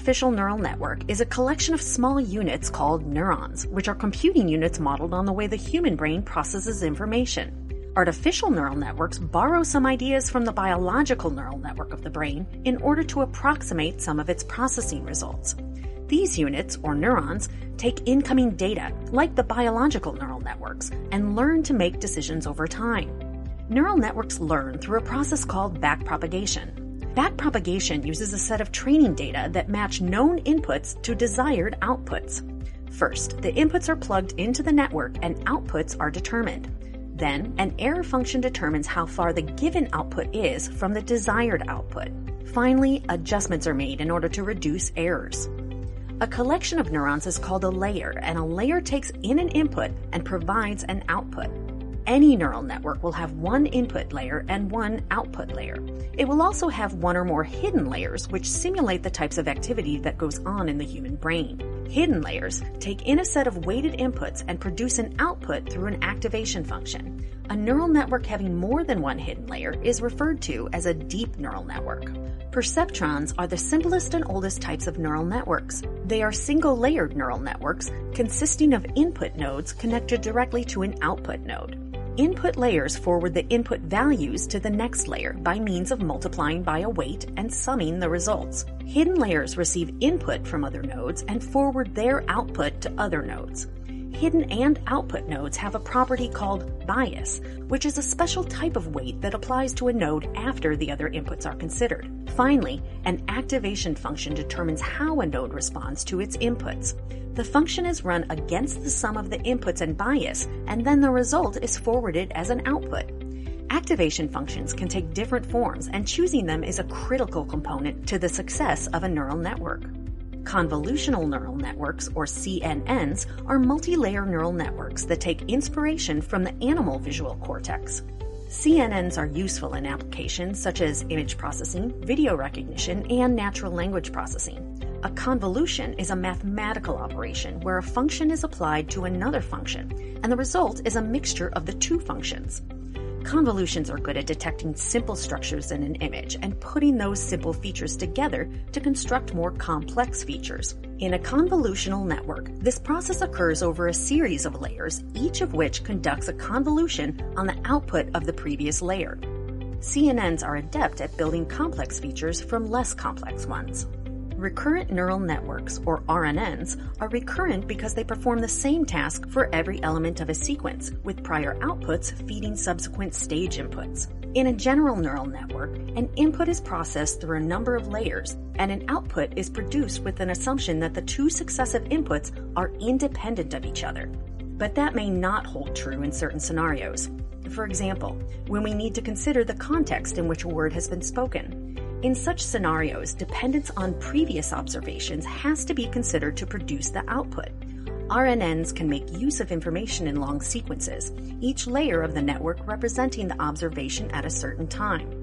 artificial neural network is a collection of small units called neurons, which are computing units modeled on the way the human brain processes information. Artificial neural networks borrow some ideas from the biological neural network of the brain in order to approximate some of its processing results. These units, or neurons, take incoming data, like the biological neural networks, and learn to make decisions over time. Neural networks learn through a process called backpropagation. Backpropagation uses a set of training data that match known inputs to desired outputs. First, the inputs are plugged into the network and outputs are determined. Then, an error function determines how far the given output is from the desired output. Finally, adjustments are made in order to reduce errors. A collection of neurons is called a layer, and a layer takes in an input and provides an output. Any neural network will have one input layer and one output layer. It will also have one or more hidden layers which simulate the types of activity that goes on in the human brain. Hidden layers take in a set of weighted inputs and produce an output through an activation function. A neural network having more than one hidden layer is referred to as a deep neural network. Perceptrons are the simplest and oldest types of neural networks. They are single-layered neural networks consisting of input nodes connected directly to an output node. Input layers forward the input values to the next layer by means of multiplying by a weight and summing the results. Hidden layers receive input from other nodes and forward their output to other nodes. Hidden and output nodes have a property called bias, which is a special type of weight that applies to a node after the other inputs are considered. Finally, an activation function determines how a node responds to its inputs. The function is run against the sum of the inputs and bias, and then the result is forwarded as an output. Activation functions can take different forms, and choosing them is a critical component to the success of a neural network. Convolutional neural networks, or CNNs, are multi-layer neural networks that take inspiration from the animal visual cortex. CNNs are useful in applications such as image processing, video recognition, and natural language processing. A convolution is a mathematical operation where a function is applied to another function, and the result is a mixture of the two functions. Convolutions are good at detecting simple structures in an image and putting those simple features together to construct more complex features. In a convolutional network, this process occurs over a series of layers, each of which conducts a convolution on the output of the previous layer. CNNs are adept at building complex features from less complex ones. Recurrent neural networks, or RNNs, are recurrent because they perform the same task for every element of a sequence, with prior outputs feeding subsequent stage inputs. In a general neural network, an input is processed through a number of layers, and an output is produced with an assumption that the two successive inputs are independent of each other. But that may not hold true in certain scenarios. For example, when we need to consider the context in which a word has been spoken. In such scenarios, dependence on previous observations has to be considered to produce the output. RNNs can make use of information in long sequences, each layer of the network representing the observation at a certain time.